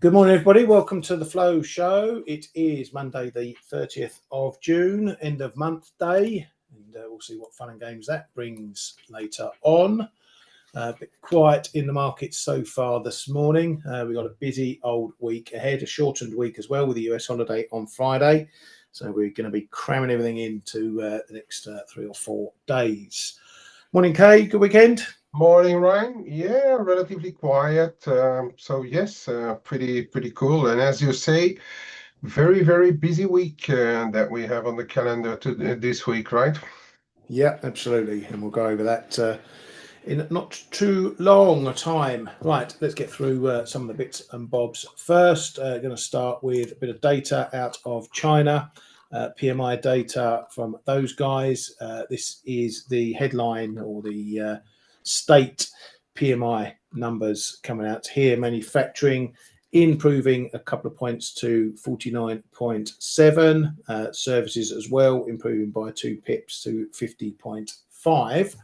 Good morning, everybody. Welcome to the Flow Show. It is Monday, the 30th of June, end of month day, and we'll see what fun and games that brings later on. A bit quiet in the markets so far this morning. We've got a busy old week ahead, a shortened week as well with the US holiday on Friday. So we're going to be cramming everything into the next 3 or 4 days. Morning, Kay. Good weekend? Morning, Ryan. Yeah, relatively quiet. So yes, pretty cool. And as you say, very busy week that we have on the calendar this week, right? Yeah, absolutely. And we'll go over that in not too long a time. Right, let's get through some of the bits and bobs first. Going to start with a bit of data out of China. PMI data from those guys. This is the headline or the state PMI numbers coming out here. Manufacturing improving a couple of points to 49.7. Services as well improving by 2 pips to 50.5.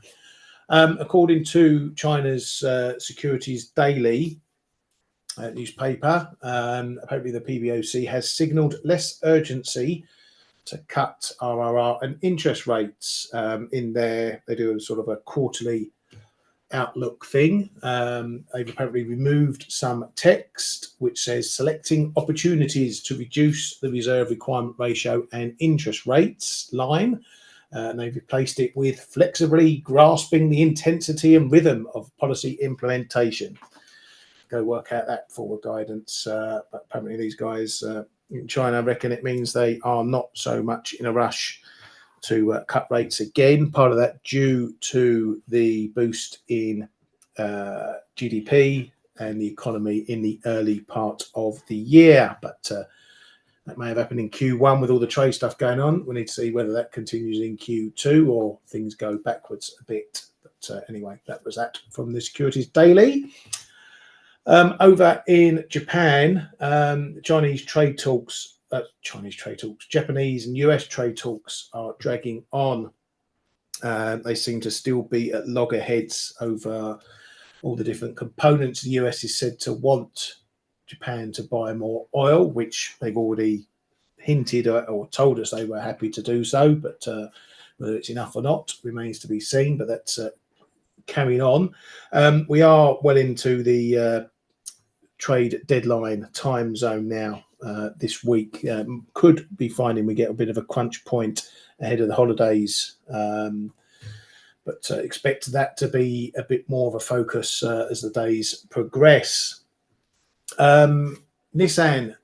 According to China's Securities Daily newspaper, apparently the PBOC has signalled less urgency to cut RRR and interest rates in there. They do a sort of a quarterly outlook thing. They've apparently removed some text which says selecting opportunities to reduce the reserve requirement ratio and interest rates line. And they've replaced it with flexibly grasping the intensity and rhythm of policy implementation. Go work out that forward guidance. But apparently these guys in China reckon it means they are not so much in a rush to cut rates again. Part of that due to the boost in GDP and the economy in the early part of the year. But that may have happened in Q1 with all the trade stuff going on. We need to see whether that continues in Q2 or things go backwards a bit. But anyway, that was that from the Securities Daily. Over in Japan, Japanese and US trade talks are dragging on. They seem to still be at loggerheads over all the different components. The US is said to want Japan to buy more oil, which they've already hinted or told us they were happy to do so, but whether it's enough or not remains to be seen. But that's carrying on. We are well into the trade deadline time zone now this week. Could be finding we get a bit of a crunch point ahead of the holidays, but expect that to be a bit more of a focus as the days progress. Nissan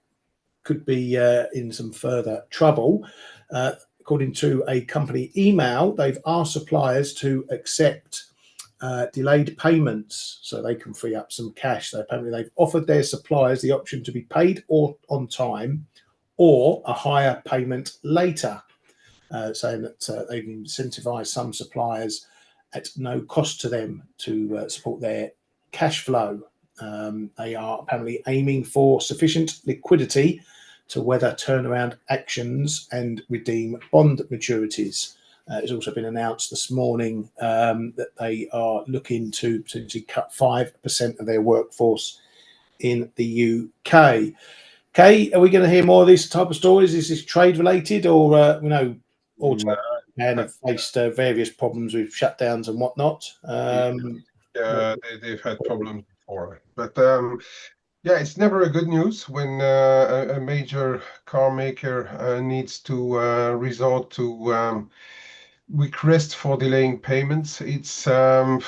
could be in some further trouble. According to a company email, they've asked suppliers to accept delayed payments so they can free up some cash. So apparently they've offered their suppliers the option to be paid or on time or a higher payment later, saying that they've incentivized some suppliers at no cost to them to support their cash flow. They are apparently aiming for sufficient liquidity to weather turnaround actions and redeem bond maturities. It's also been announced this morning that they are looking to potentially cut 5% of their workforce in the UK. Kay, are we going to hear more of this type of stories? Is this trade related, or all Japan have faced various problems with shutdowns and whatnot? They've had problems before, but yeah, it's never a good news when a major car maker needs to resort to request for delaying payments. It's I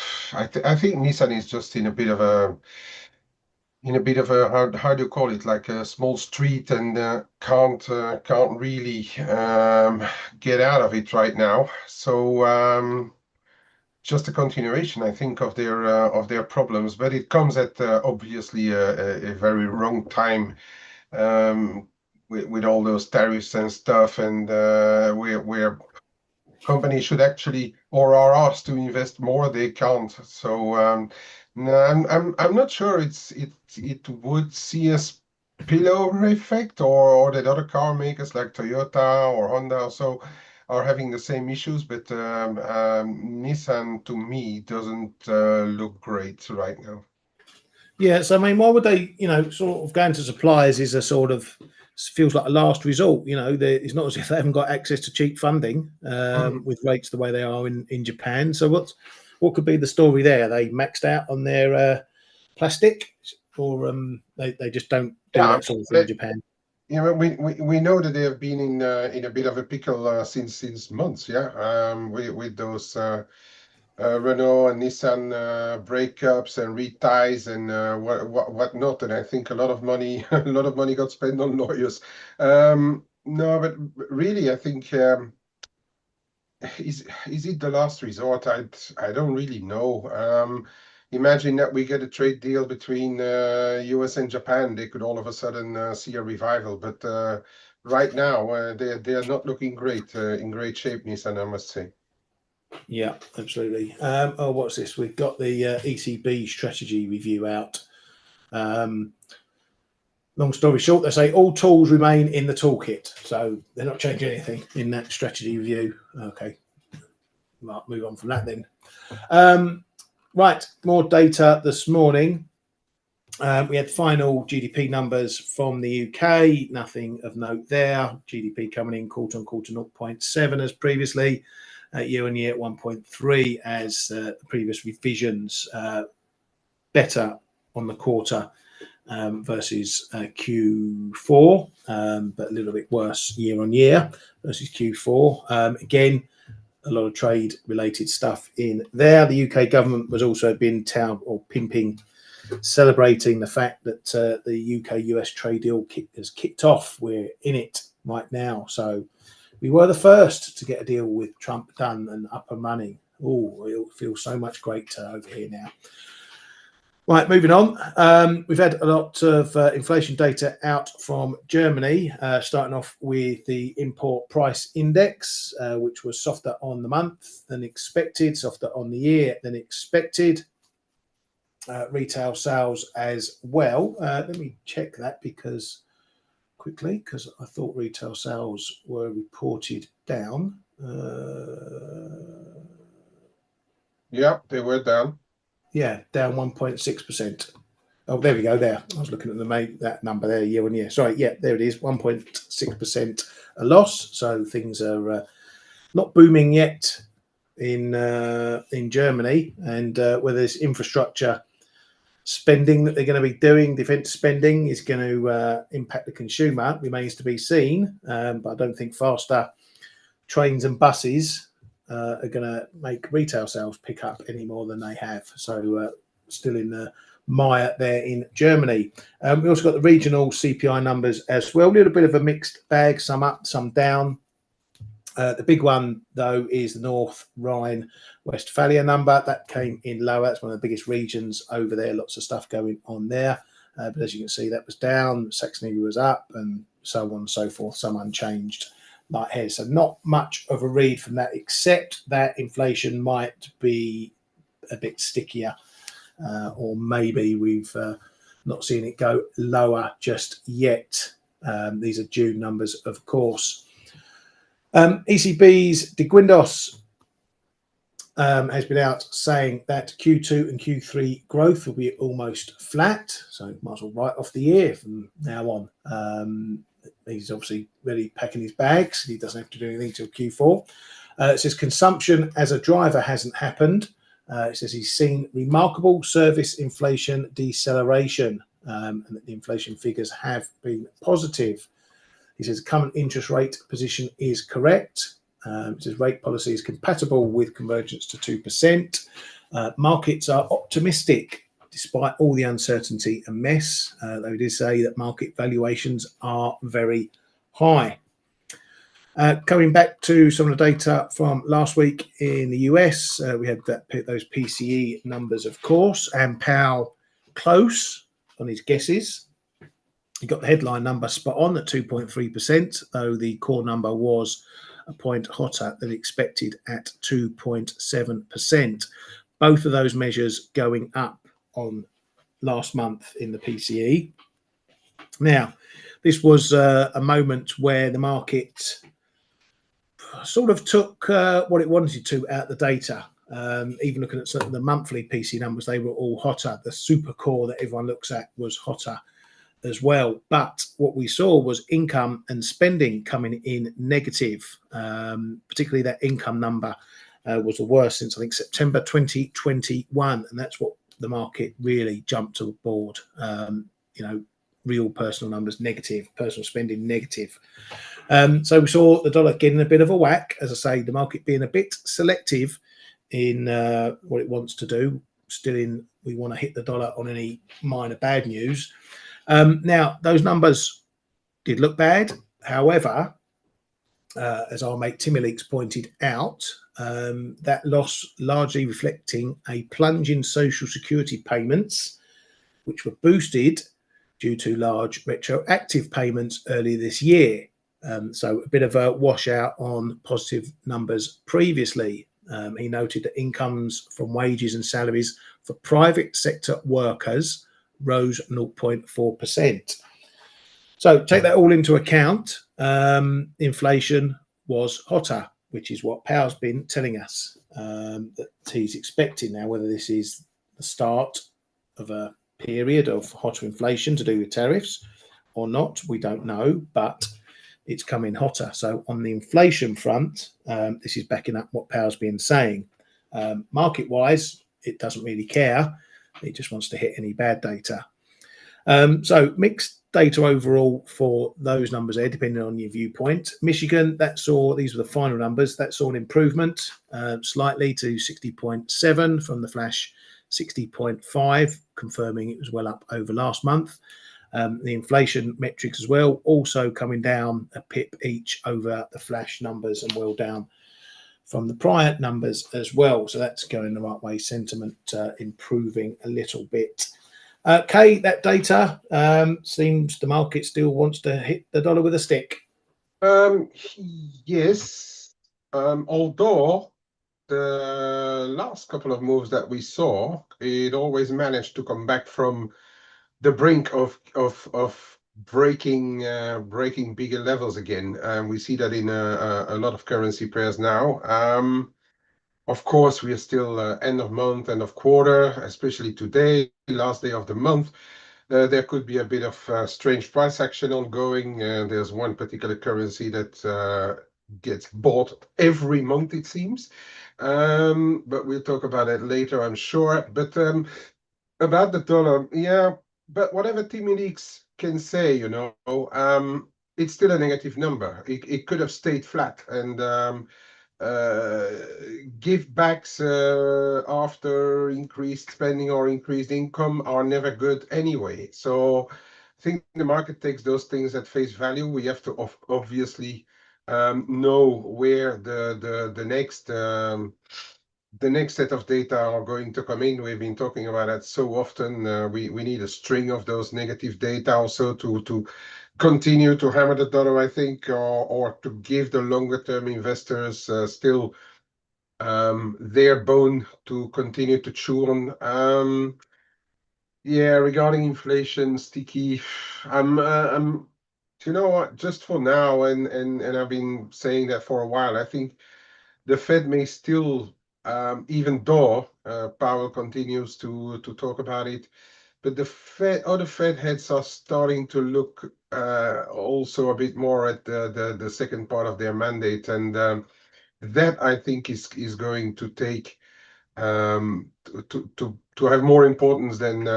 think Nissan is just in a bit of a how do you call it, like a small street, and can't really get out of it right now. So just a continuation, I think, of their problems, but it comes at obviously a very wrong time, with all those tariffs and stuff, and where companies should actually or are asked to invest more, they can't. So no, I'm not sure it would see a spillover effect, or that other car makers like Toyota or Honda also are having the same issues, but Nissan to me doesn't look great right now. Yeah, so I mean, why would they, sort of going to suppliers is a sort of feels like a last resort. It's not as if they haven't got access to cheap funding Mm. with rates the way they are in Japan. So what could be the story there? Are they maxed out on their plastic, or they just don't do Yeah, that sort of thing in Japan? we know that they have been in a bit of a pickle since months, yeah. With those Renault and Nissan breakups and reties and what not, and I think a lot of money a lot of money got spent on lawyers. No, but really, I think is it the last resort? I don't really know. Imagine that we get a trade deal between US and Japan. They could all of a sudden see a revival, but right now they are not looking great in great shape, Nissan, I must say. Yeah, absolutely. What's this? We've got the ECB strategy review out. Um, Long story short, they say all tools remain in the toolkit, so they're not changing anything in that strategy review. Okay, right, move on from that then. Right, more data this morning. We had final GDP numbers from the UK, nothing of note there. GDP coming in quarter on quarter 0.7 as previously, year on year 1.3 as the previous revisions, better on the quarter versus Q4, but a little bit worse year on year versus Q4. Again, a lot of trade related stuff in there. The UK government was also been pimping, celebrating the fact that the UK US trade deal has kicked off. We're in it right now. So we were the first to get a deal with Trump done and up and running. Oh, it feels so much greater over here now. Right, moving on. We've had a lot of inflation data out from Germany, starting off with the import price index, which was softer on the month than expected, softer on the year than expected. Retail sales as well. Let me check that quickly, because I thought retail sales were reported down. Yeah, they were down. Yeah, down 1.6%. Oh, there we go. There, I was looking at that number there, year on year. Sorry, yeah, there it is, 1.6% a loss. So things are not booming yet in Germany, and whether this infrastructure spending that they're going to be doing, defence spending, is going to impact the consumer remains to be seen. But I don't think faster trains and buses are going to make retail sales pick up any more than they have. So still in the mire there in Germany. We also got the regional CPI numbers as well. A little bit of a mixed bag, some up, some down. The big one, though, is the North Rhine-Westphalia number. That came in lower. It's one of the biggest regions over there. Lots of stuff going on there. But as you can see, that was down. Saxony was up, and so on and so forth. Some unchanged like here. So not much of a read from that, except that inflation might be a bit stickier, or maybe we've not seen it go lower just yet. These are June numbers, of course. ECB's De Guindos has been out saying that Q2 and Q3 growth will be almost flat, so might as well write off the year from now on. He's obviously really packing his bags. He doesn't have to do anything till Q4. It says consumption as a driver hasn't happened. It says he's seen remarkable service inflation deceleration, and that the inflation figures have been positive. He says current interest rate position is correct. It says rate policy is compatible with convergence to 2%. Markets are optimistic despite all the uncertainty and mess. They did say that market valuations are very high. Coming back to some of the data from last week in the US, we had those PCE numbers, of course, and Powell close on his guesses. He got the headline number spot on at 2.3%, though the core number was a point hotter than expected at 2.7%. Both of those measures going up on last month in the PCE. Now, this was a moment where the market sort of took what it wanted to out the data. Even looking at the monthly PC numbers, they were all hotter. The super core that everyone looks at was hotter as well. But what we saw was income and spending coming in negative, particularly that income number was the worst since I think September 2021. And that's what the market really jumped aboard. Real personal numbers negative, personal spending negative. So we saw the dollar getting a bit of a whack. As I say, the market being a bit selective in what it wants to do. We want to hit the dollar on any minor bad news. Now, those numbers did look bad. However, as our mate Timmy Leaks pointed out, that loss largely reflecting a plunge in social security payments, which were boosted due to large retroactive payments earlier this year. So a bit of a washout on positive numbers previously. He noted that incomes from wages and salaries for private sector workers rose 0.4%. So take that all into account. Inflation was hotter, which is what Powell's been telling us that he's expecting now. Whether this is the start of a period of hotter inflation to do with tariffs or not, we don't know, but it's coming hotter. So on the inflation front, this is backing up what Powell's been saying. Market-wise, it doesn't really care. It just wants to hit any bad data. So mixed data overall for those numbers there, depending on your viewpoint. Michigan, these were the final numbers, that saw an improvement slightly to 60.7 from the flash 60.5, confirming it was well up over last month. The inflation metrics as well, also coming down a pip each over the flash numbers and well down from the prior numbers as well. So that's going the right way. Sentiment improving a little bit. Kay, that data seems the market still wants to hit the dollar with a stick. Yes, although the last couple of moves that we saw, it always managed to come back from the brink of breaking bigger levels again. We see that in a lot of currency pairs now. Of course, we are still end of month, end of quarter, especially today, last day of the month. There could be a bit of strange price action ongoing. There's one particular currency that gets bought every month, it seems. But we'll talk about it later, I'm sure. But about the dollar, yeah, but whatever Timmy Leaks can say, it's still a negative number. It could have stayed flat, and give backs after increased spending or increased income are never good anyway. So I think the market takes those things at face value. We have to obviously know where the next set of data are going to come in. We've been talking about that so often. We need a string of those negative data also to continue to hammer the dollar, I think, or to give the longer term investors still their bone to continue to chew on. Yeah, regarding inflation, sticky. You know what? Just for now, and I've been saying that for a while. I think the Fed may still, even though Powell continues to talk about it, but other Fed heads are starting to look also a bit more at the second part of their mandate, and that I think is going to take to have more importance than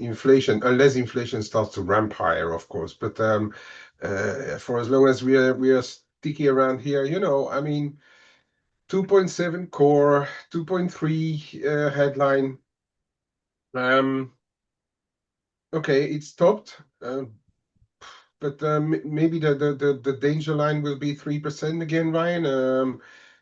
inflation, unless inflation starts to ramp higher, of course. But for as long as we are sticky around here, I mean, 2.7 core, 2.3 headline. Okay, it stopped, but maybe the danger line will be 3% again, Ryan.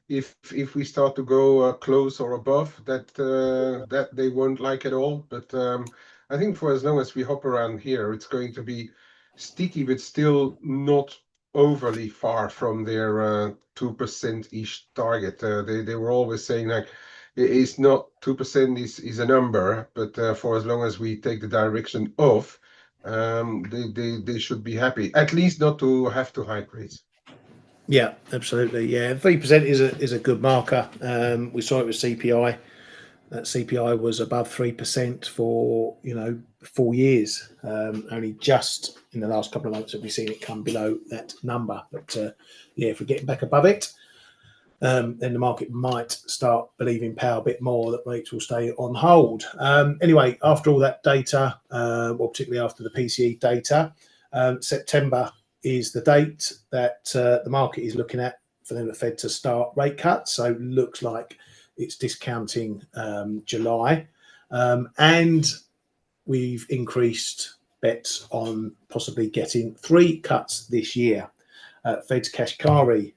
If we start to go close or above that they won't like at all. But I think for as long as we hop around here, it's going to be sticky, but still not overly far from their 2%-ish target. They were always saying like it's not 2% is a number, but for as long as we take the direction of, they should be happy. At least not to have to hike rates. Yeah, absolutely. Yeah, 3% is a good marker. We saw it with CPI. That CPI was above 3% for 4 years. Only just in the last couple of months have we seen it come below that number. But yeah, if we're getting back above it, then the market might start believing power a bit more that rates will stay on hold. Anyway, after all that data, well, particularly after the PCE data, September is the date that the market is looking at for the Fed to start rate cuts. So looks like it's discounting July. And we've increased bets on possibly getting 3 cuts this year. Fed's Kashkari,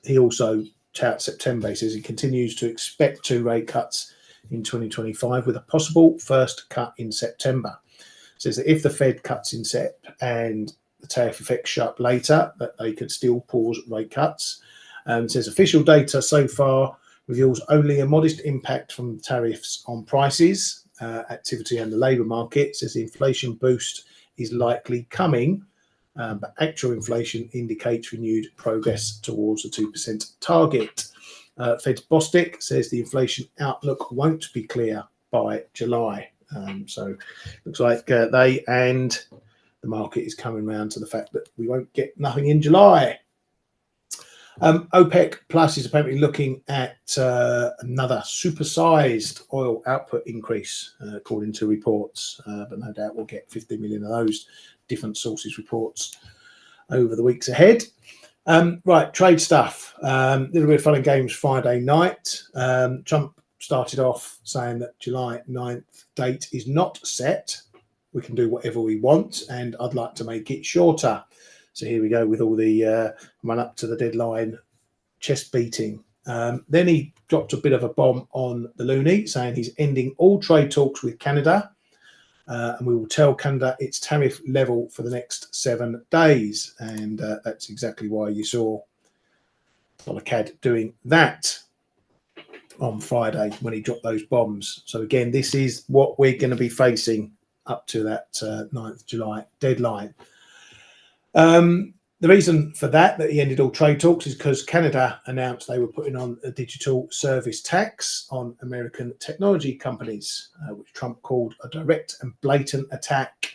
he also touts September. He says he continues to expect 2 rate cuts in 2025 with a possible first cut in September. Says that if the Fed cuts in Sep and the tariff effects show up later, that they could still pause rate cuts. Says official data so far reveals only a modest impact from tariffs on prices, activity and the labour market. Says the inflation boost is likely coming, but actual inflation indicates renewed progress towards the 2% target. Fed's Bostic says the inflation outlook won't be clear by July. So looks like they and the market is coming around to the fact that we won't get nothing in July. OPEC Plus is apparently looking at another supersized oil output increase, according to reports, but no doubt we'll get 50 million of those different sources reports over the weeks ahead. Right, trade stuff. Little bit of fun and games Friday night. Trump started off saying that July 9th date is not set. We can do whatever we want, and I'd like to make it shorter. So here we go with all the run up to the deadline chest beating. Then he dropped a bit of a bomb on the loonie, saying he's ending all trade talks with Canada, and we will tell Canada its tariff level for the next 7 days. And that's exactly why you saw Dollar CAD doing that on Friday when he dropped those bombs. So again, this is what we're going to be facing up to that 9th July deadline. The reason for that he ended all trade talks is because Canada announced they were putting on a digital service tax on American technology companies, which Trump called a direct and blatant attack.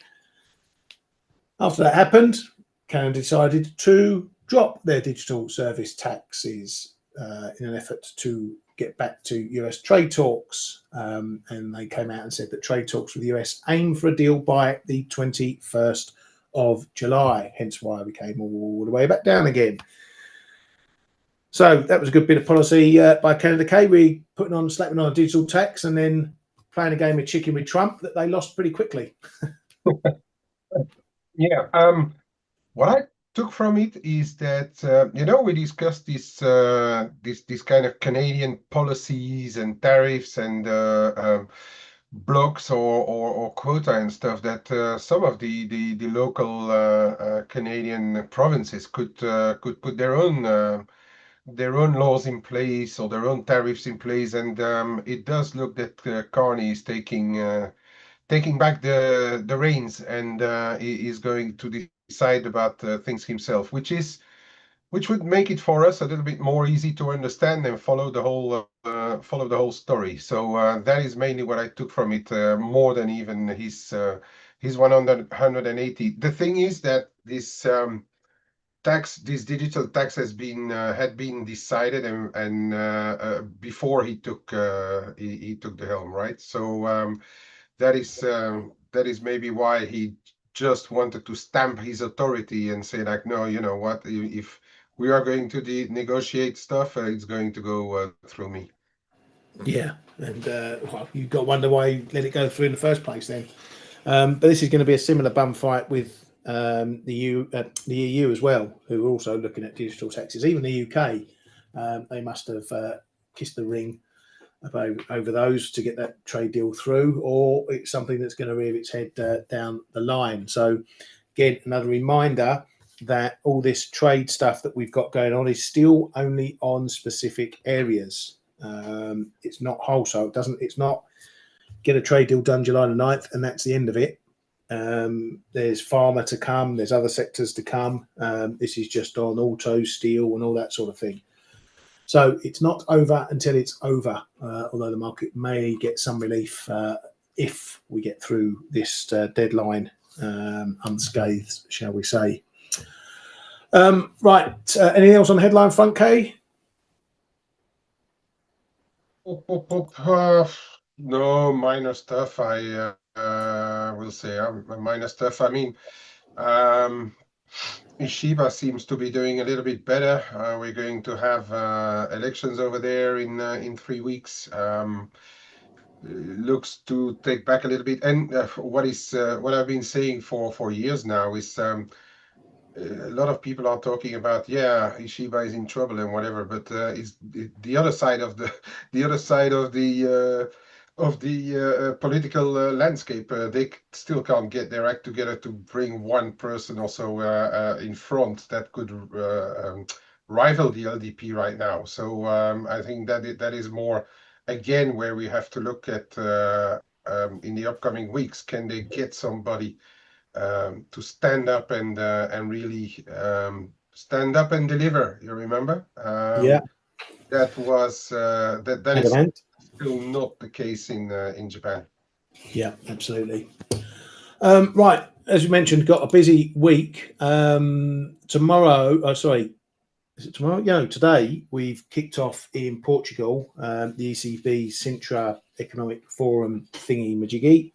After that happened, Canada decided to drop their digital service taxes in an effort to get back to US trade talks. And they came out and said that trade talks with the US aim for a deal by the 21st of July, hence why we came all the way back down again. So that was a good bit of policy by Canada. We slapping on a digital tax and then playing a game of chicken with Trump that they lost pretty quickly. Yeah. What I took from it is that we discussed this kind of Canadian policies and tariffs and blocks or quota and stuff that some of the local Canadian provinces could put their own laws in place or their own tariffs in place, and it does look that Carney is taking back the reins and is going to decide about things himself, which would make it for us a little bit more easy to understand and follow the whole story. So that is mainly what I took from it, more than even his 180. The thing is that this digital tax had been decided and before he took the helm, right? So that is maybe why he just wanted to stamp his authority and say like, no, you know what, if we are going to negotiate stuff, it's going to go through me. Yeah, and well, you've got to wonder why you let it go through in the first place then. But this is going to be a similar bum fight with the EU as well, who are also looking at digital taxes. Even the UK, they must have kissed the ring over those to get that trade deal through, or it's something that's going to rear its head down the line. So again, another reminder that all this trade stuff that we've got going on is still only on specific areas. It's not wholesale. It's not get a trade deal done July the 9th and that's the end of it. There's pharma to come. There's other sectors to come. This is just on auto, steel, and all that sort of thing. So it's not over until it's over, although the market may get some relief if we get through this deadline unscathed, shall we say. Right. Anything else on the headline front, Kay? No, minor stuff. I will say minor stuff. I mean, Ishiba seems to be doing a little bit better. We're going to have elections over there in 3 weeks. Looks to take back a little bit. And what I've been saying for years now is a lot of people are talking about, yeah, Ishiba is in trouble and whatever, but it's the other side of the the other side of the political landscape. They still can't get their act together to bring one person also in front that could rival the LDP right now. So I think that is more again where we have to look at in the upcoming weeks. Can they get somebody to stand up and really stand up and deliver? You remember? Yeah. That was that is Adamant. still not the case in Japan. Yeah, absolutely. Right, as you mentioned, got a busy week. Tomorrow, sorry, is it tomorrow? Yeah, no, today we've kicked off in Portugal the ECB Sintra Economic Forum thingy majiggy.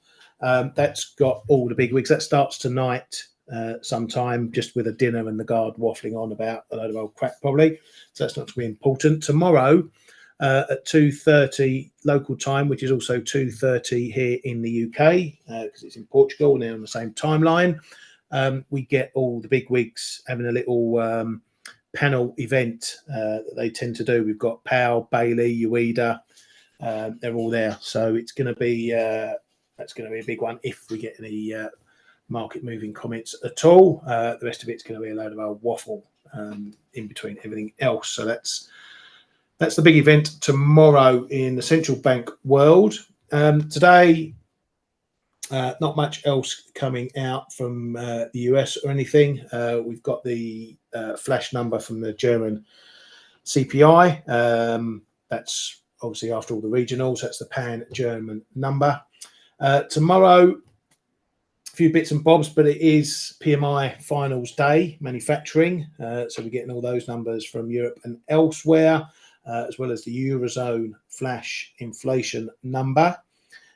That's got all the big wigs. That starts tonight sometime, just with a dinner and the guard waffling on about a load of old crap, probably. So that's not to be important. Tomorrow at 2:30 local time, which is also 2:30 here in the UK, because it's in Portugal and they're on the same timeline. We get all the big wigs having a little panel event that they tend to do. We've got Powell, Bailey, Ueda, they're all there. So it's going to be that's going to be a big one if we get any market moving comments at all. The rest of it's going to be a load of old waffle in between everything else. So that's the big event tomorrow in the central bank world. Today, not much else coming out from the US or anything. We've got the flash number from the German CPI. That's obviously after all the regionals. That's the pan-German number. Tomorrow, a few bits and bobs, but it is PMI finals day, manufacturing. So we're getting all those numbers from Europe and elsewhere, as well as the Eurozone flash inflation number.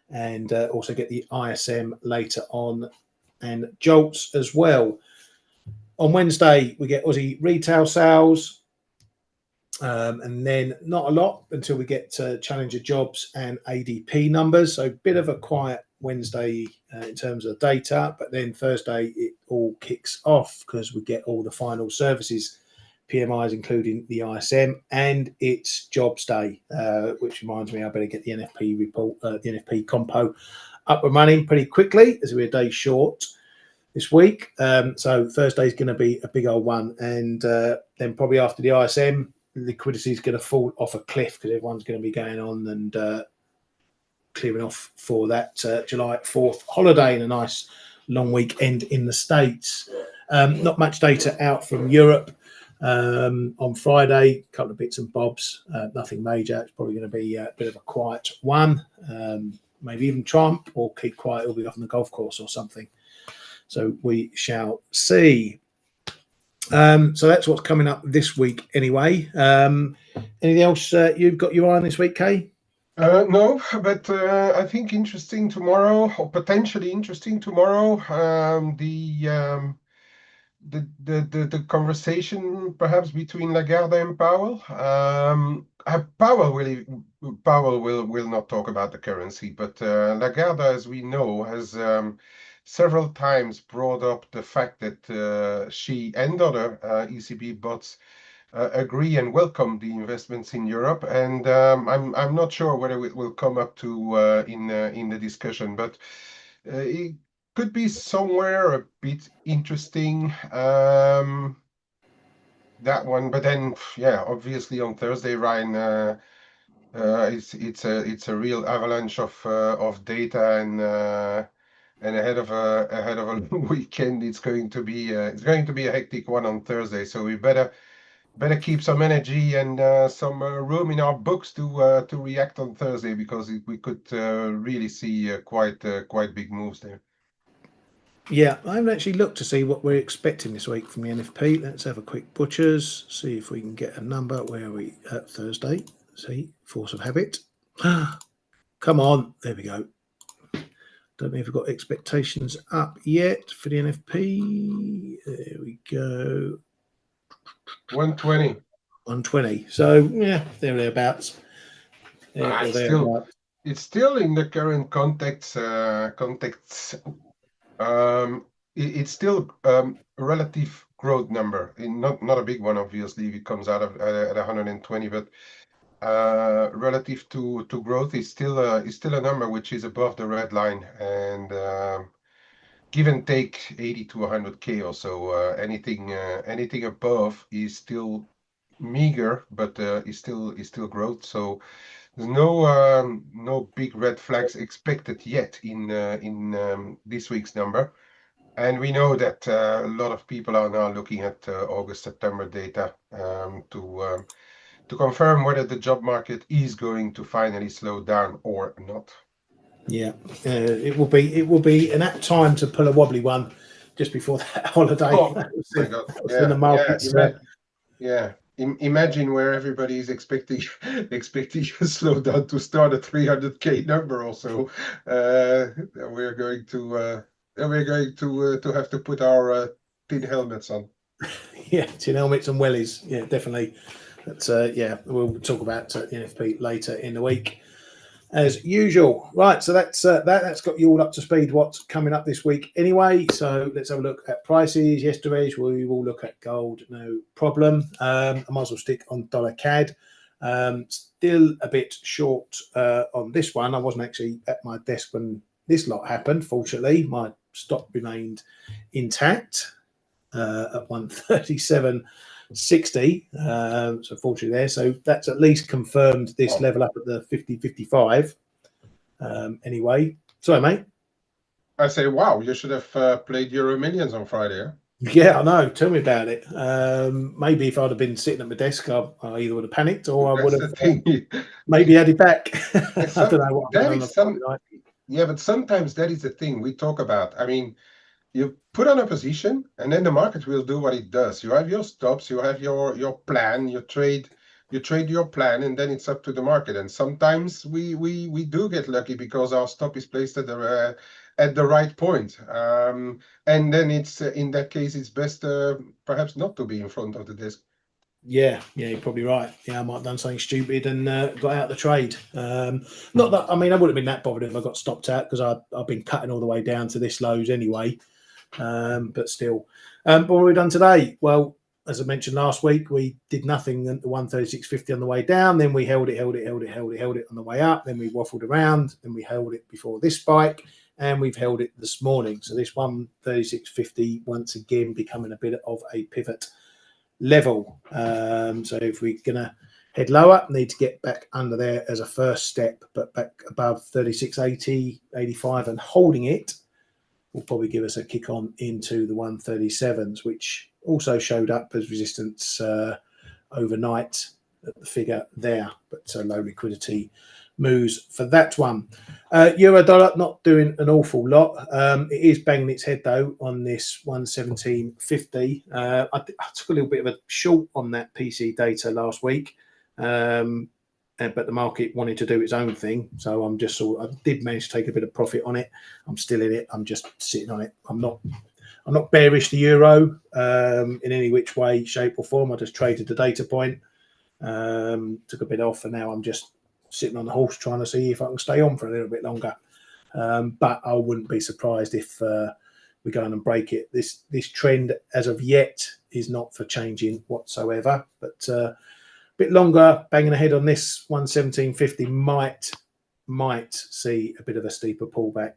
And also get the ISM later on and JOLTS as well. On Wednesday, we get Aussie retail sales. And then not a lot until we get to Challenger jobs and ADP numbers. So a bit of a quiet Wednesday in terms of data, but then Thursday it all kicks off because we get all the final services PMIs, including the ISM, and it's jobs day, which reminds me I better get the NFP report, the NFP compo up and running pretty quickly as we're a day short this week. So Thursday is going to be a big old one, and then probably after the ISM, liquidity is going to fall off a cliff because everyone's going to be going on and clearing off for that July 4th holiday and a nice long weekend in the States. Not much data out from Europe on Friday, a couple of bits and bobs, nothing major. It's probably going to be a bit of a quiet one. Maybe even Trump or keep quiet, he'll be off on the golf course or something. So we shall see. So that's what's coming up this week anyway. Anything else you've got your eye on this week, Kay? No, but I think interesting tomorrow, or potentially interesting tomorrow, the conversation perhaps between Lagarde and Powell. Powell will not talk about the currency, but Lagarde, as we know, has several times brought up the fact that she and other ECB bots agree and welcome the investments in Europe, and I'm not sure whether it will come up to in the discussion, but it could be somewhere a bit interesting, that one. But then, yeah, obviously on Thursday, Ryan, it's a real avalanche of data and ahead of a long weekend, it's going to be a hectic one on Thursday. So we better keep some energy and some room in our books to react on Thursday, because we could really see quite big moves there. Yeah, I haven't actually looked to see what we're expecting this week from the NFP. Let's have a quick butchers, see if we can get a number. Where are we at Thursday? See, force of habit. Come on, there we go. Don't know if we've got expectations up yet for the NFP. There we go. 120. 120. So yeah, thereabouts. There or It's still thereabouts. in the current context. It's still a relative growth number, not a big one, obviously, if it comes out of at 120, but relative to growth is still a number which is above the red line, and give and take 80 to 100K or so. Anything above is still meager, but is still growth. So there's no big red flags expected yet in this week's number. And we know that a lot of people are now looking at August, September data to confirm whether the job market is going to finally slow down or not. Yeah, it will be an apt time to pull a wobbly one just before that holiday. Oh That was my when, God! that was when the Yeah, yeah. markets. Imagine where everybody is expecting expecting a slowdown to start a 300K number or so. We're going to have to put our tin helmets on. Yeah, tin helmets and wellies. Yeah, definitely. But yeah, we'll talk about the NFP later in the week, as usual. Right, so that's got you all up to speed. What's coming up this week, anyway? So let's have a look at prices. Yesterday's we will look at gold, no problem. I might as well stick on dollar CAD. Still a bit short on this one. I wasn't actually at my desk when this lot happened. Fortunately, my stop remained intact at 137.60. So fortunately there. So that's at least confirmed this level up at the 50.55. Anyway, sorry, mate. I say, wow, you should have played Euro Millions on Friday. Huh? Yeah, I know. Tell me about it. Maybe if I'd have been sitting at my desk, I either would have panicked or I would That's have the thing. maybe had it back. I don't Some, know what I've that done on a is Friday some, night. yeah, but sometimes that is the thing we talk about. I mean, you put on a position, and then the market will do what it does. You have your stops, you have your plan, you trade your plan, and then it's up to the market. And sometimes we do get lucky because our stop is placed at the right point. And then it's in that case it's best perhaps not to be in front of the desk. Yeah, you're probably right. Yeah, I might have done something stupid and got out of the trade. Not that, I mean, I wouldn't have been that bothered if I got stopped out because I've been cutting all the way down to this lows anyway. But still. But what have we done today? Well, as I mentioned last week, we did nothing at the 136.50 on the way down. Then we held it on the way up. Then we waffled around. Then we held it before this spike. And we've held it this morning. So this 136.50 once again becoming a bit of a pivot level. So if we're going to head lower, need to get back under there as a first step, but back above 36.80, 85 and holding it will probably give us a kick on into the 137s, which also showed up as resistance overnight at the figure there, but low liquidity moves for that one. Euro dollar not doing an awful lot. It is banging its head though on this 117.50. I took a little bit of a short on that PC data last week, but the market wanted to do its own thing, so I'm just I did manage to take a bit of profit on it. I'm still in it. I'm just sitting on it. I'm not bearish the euro in any which way, shape, or form. I just traded the data point, took a bit off, and now I'm just sitting on the horse trying to see if I can stay on for a little bit longer. But I wouldn't be surprised if we go on and break it. This trend, as of yet, is not for changing whatsoever. But a bit longer, banging ahead on this 117.50 might see a bit of a steeper pullback,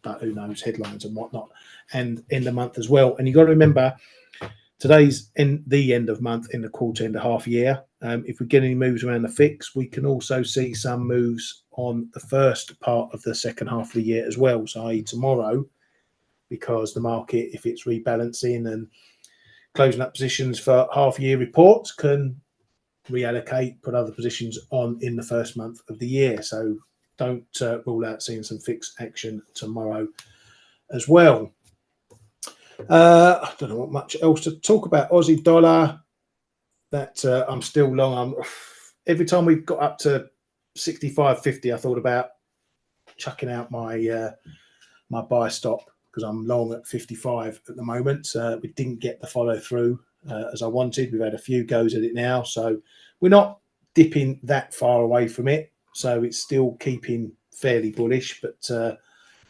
but who knows, headlines and whatnot, and end the month as well. And you've got to remember, Today's the end of month, in the quarter, end of half year. If we get any moves around the fix, we can also see some moves on the first part of the second half of the year as well, so i.e. tomorrow, because the market, if it's rebalancing and closing up positions for half year reports, can reallocate, put other positions on in the first month of the year. So don't rule out seeing some fixed action tomorrow as well. I don't know what much else to talk about. Aussie dollar, that I'm still long. Every time we've got up to 65.50, I thought about chucking out my my buy stop, because I'm long at 55 at the moment. We didn't get the follow through as I wanted. We've had a few goes at it now, so we're not dipping that far away from it. So it's still keeping fairly bullish, but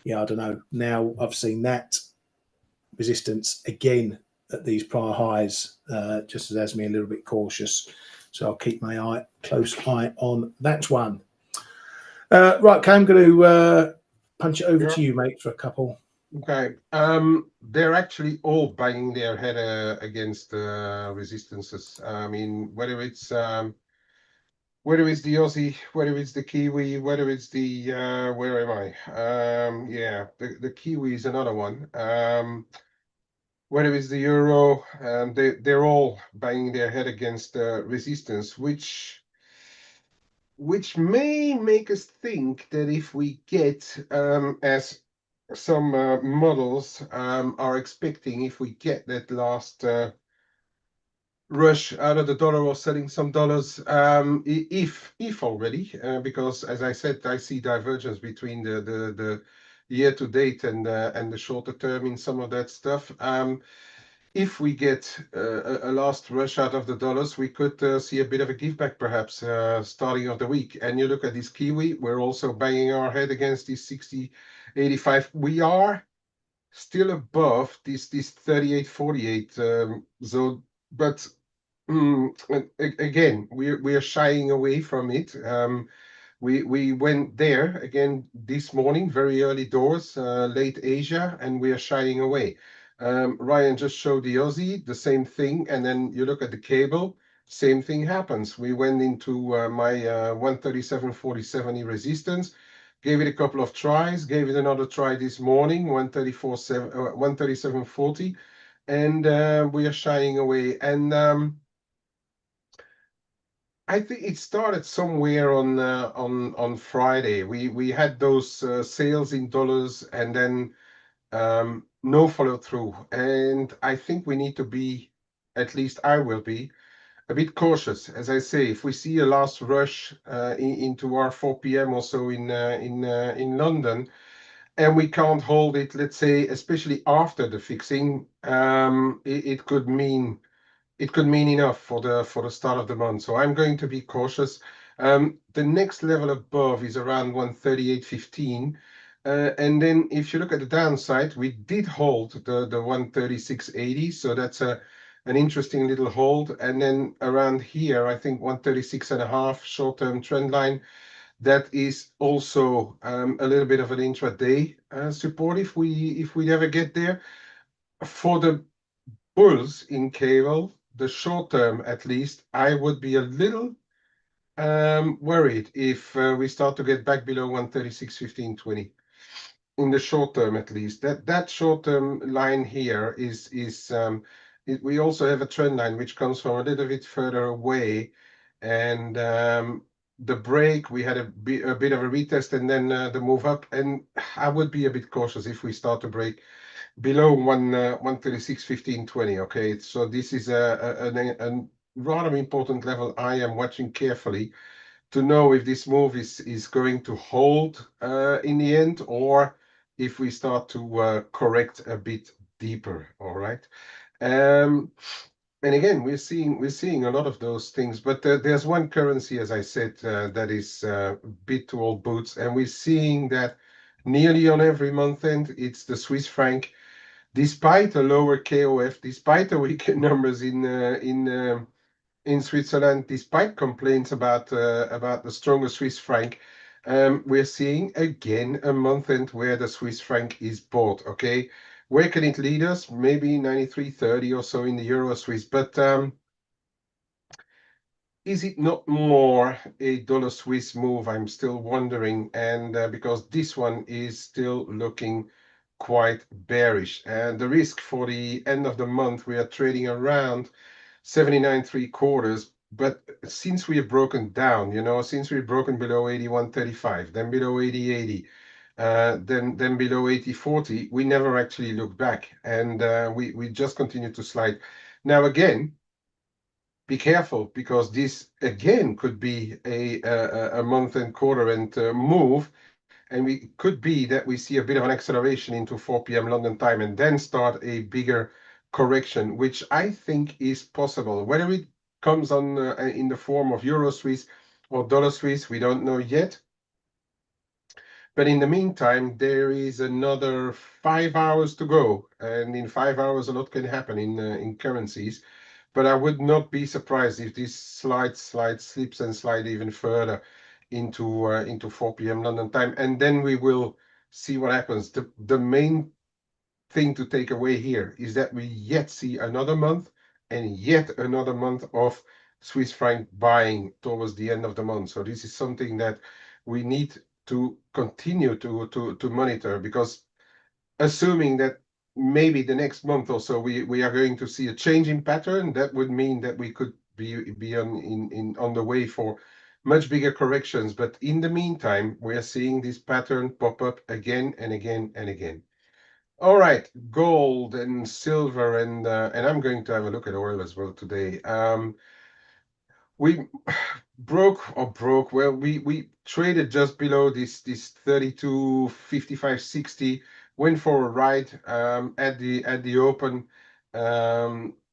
yeah, I don't know. Now I've seen that resistance again at these prior highs, just has me a little bit cautious. So I'll keep my close eye on that one. Right, Cam, I'm going to punch it over to you, mate, for a couple. Okay. They're actually all banging their head against resistances. I mean, whether it's the Aussie, whether it's the Kiwi, whether it's the where am I? Yeah, the Kiwi is another one. Whether it's the euro, they're all banging their head against resistance, which may make us think that if we get, as some models are expecting, if we get that last rush out of the dollar or selling some dollars, if already, because as I said, I see divergence between the year to date and the shorter term in some of that stuff. If we get a last rush out of the dollars, we could see a bit of a give back perhaps starting of the week. And you look at this Kiwi, we're also banging our head against these 60.85. We are still above this 38.48 zone, but again, we are shying away from it. We went there again this morning, very early doors, late Asia, and we are shying away. Ryan just showed the Aussie, the same thing, and then you look at the cable, same thing happens. We went into my 137.47 resistance, gave it a couple of tries, gave it another try this morning, 137.40, and we are shying away. And I think it started somewhere on Friday. We had those sales in dollars, and then no follow through. And I think we need to be, at least I will be, a bit cautious. As I say, if we see a last rush into our 4 p.m. or so in London, and we can't hold it, let's say, especially after the fixing, it could mean enough for the start of the month. So I'm going to be cautious. The next level above is around 138.15. And then if you look at the downside, we did hold the 136.80. So that's an interesting little hold. And then around here, I think 136.5 short-term trend line. That is also a little bit of an intraday support if we ever get there. For the bulls in cable, the short term at least, I would be a little worried if we start to get back below 136.15.20 in the short term at least. That short term line here is we also have a trend line which comes from a little bit further away, and the break we had a bit of a retest and then the move up, and I would be a bit cautious if we start to break below 136.15.20. Okay, so this is a rather important level I am watching carefully to know if this move is going to hold in the end, or if we start to correct a bit deeper. All right. And again, we're seeing a lot of those things, but there's one currency, as I said, that is a bit to old boots, and we're seeing that nearly on every month end. It's the Swiss franc. Despite a lower KOF, despite the weaker numbers in Switzerland, despite complaints about the stronger Swiss franc, we're seeing again a month end where the Swiss franc is bought. Okay, Where can it lead us? Maybe 93.30 or so in the Euro Swiss. But is it not more a dollar Swiss move? I'm still wondering. And because this one is still looking quite bearish. And the risk for the end of the month, we are trading around 79.75. But since we have broken down, since we've broken below 81.35, then below 80.80, then below 80.40, we never actually looked back, and we just continue to slide. Now again, be careful, because this again could be a month and quarter and move, and we could be that we see a bit of an acceleration into 4 p.m. London time and then start a bigger correction, which I think is possible. Whether it comes on in the form of Euro Swiss or dollar Swiss, we don't know yet. But in the meantime, there is another 5 hours to go, and in 5 hours, a lot can happen in currencies. But I would not be surprised if this slips and slide even further into 4 p.m. London time, and then we will see what happens. The main thing to take away here is that we yet see another month and yet another month of Swiss franc buying towards the end of the month. So this is something that we need to continue to monitor, because assuming that maybe the next month or so we are going to see a change in pattern, that would mean that we could be on the way for much bigger corrections. But in the meantime, we are seeing this pattern pop up again and again and again. All right, gold and silver, and I'm going to have a look at oil as well today. We broke. Well, we traded just below this 32.55.60. Went for a ride at the open,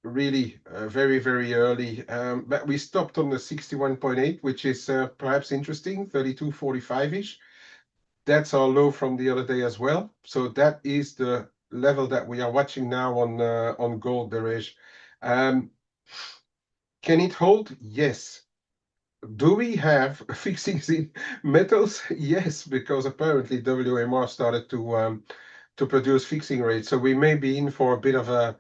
really very very early. But we stopped on the 61.8, which is perhaps interesting, 32.45 ish. That's our low from the other day as well. So that is the level that we are watching now on gold, Beresh. Um, can it hold? Yes. Do we have fixings in metals? Yes, because apparently WMR started to produce fixing rates. So we may be in for a bit of a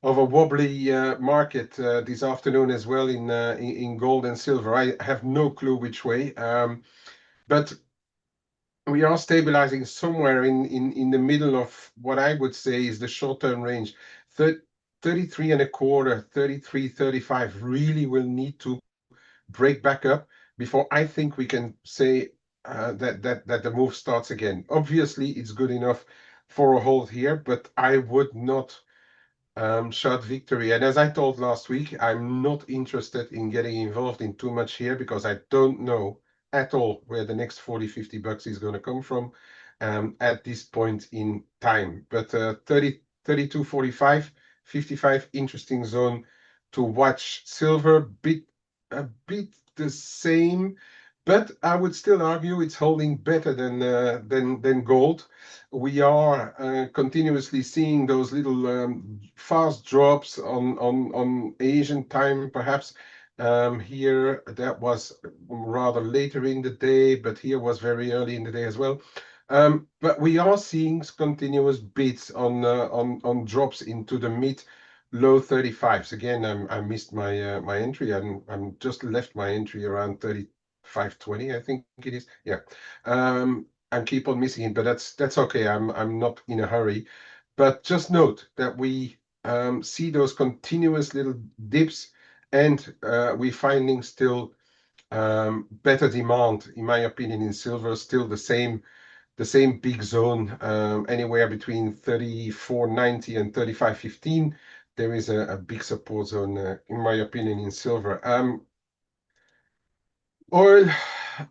wobbly market this afternoon as well in gold and silver. I have no clue which way, but we are stabilizing somewhere in the middle of what I would say is the short-term range. 33 and a quarter, 33, 35 really will need to break back up before I think we can say that the move starts again. Obviously, it's good enough for a hold here, but I would not shout victory. And as I told last week, I'm not interested in getting involved in too much here, because I don't know at all where the next 40, 50 bucks is going to come from at this point in time. But 30, 32, 45, 55, interesting zone to watch. Silver, a bit the same, but I would still argue it's holding better than gold. We are continuously seeing those little fast drops on Asian time, perhaps. Here that was rather later in the day, but here was very early in the day as well. But we are seeing continuous bids on drops into the mid low 35s. Again, I missed my entry. I'm just left my entry around 35.20, I think it is. Yeah. I keep on missing it, but that's okay. I'm not in a hurry. But just note that we see those continuous little dips, and we're finding still better demand, in my opinion, in silver. Still the same big zone, anywhere between 34.90 and 35.15. There is a big support zone, in my opinion, in silver. Oil,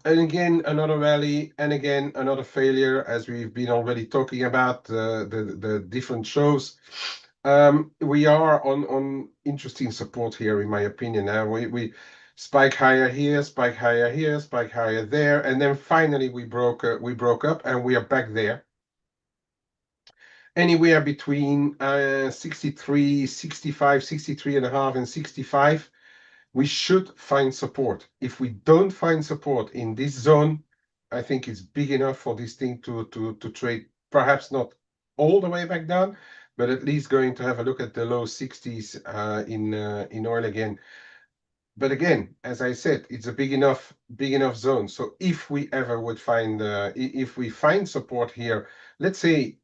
and again, another rally, and again, another failure, as we've been already talking about the different shows. We are on interesting support here, in my opinion. Now we spike higher here, spike higher here, spike higher there, and then finally we broke up, and we are back there. Anywhere between 63, 65, 63 and a half, and 65. We should find support. If we don't find support in this zone, I think it's big enough for this thing to trade, perhaps not all the way back down, but at least going to have a look at the low 60s in oil again. But again, as I said, it's a big enough zone. So if we ever would find if we find support here, let's say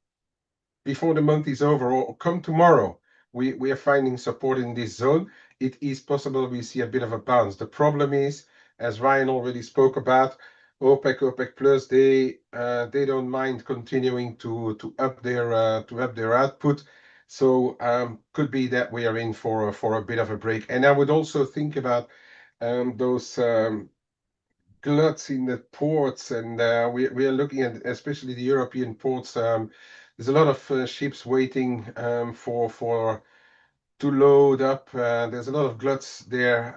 before the month is over or come tomorrow, we are finding support in this zone, it is possible we see a bit of a bounce. The problem is, as Ryan already spoke about, OPEC Plus, they don't mind continuing to up their output. So could be that we are in for a bit of a break. And I would also think about those gluts in the ports, and we are looking at especially the European ports. There's a lot of ships waiting for to load up. There's a lot of gluts there.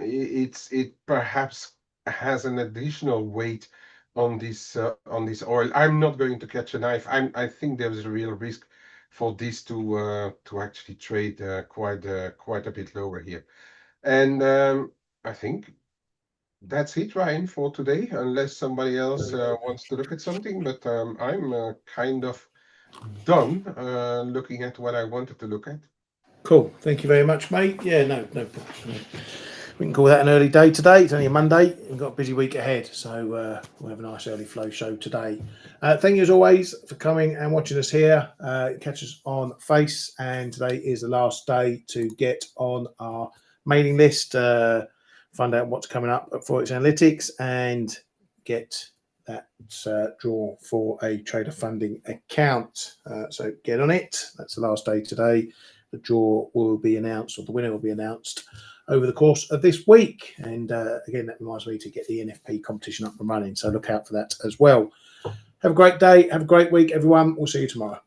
It perhaps has an additional weight on this oil. I'm not going to catch a knife. I think there is a real risk for this to actually trade quite a bit lower here. And I think that's it, Ryan, for today, unless somebody else wants to look at something. But I'm kind of done looking at what I wanted to look at. Cool. Thank you very much, mate. Yeah, no problem. We can call that an early day today. It's only a Monday. We've got a busy week ahead, so we'll have a nice early flow show today. Thank you as always for coming and watching us here. Catch us on Face, and today is the last day to get on our mailing list, find out what's coming up at Forex Analytics, and get that draw for a trader funding account. So get on it. That's the last day today. The draw will be announced, or the winner will be announced over the course of this week. And again, that reminds me to get the NFP competition up and running. So look out for that as well. Have a great day. Have a great week, everyone. We'll see you tomorrow.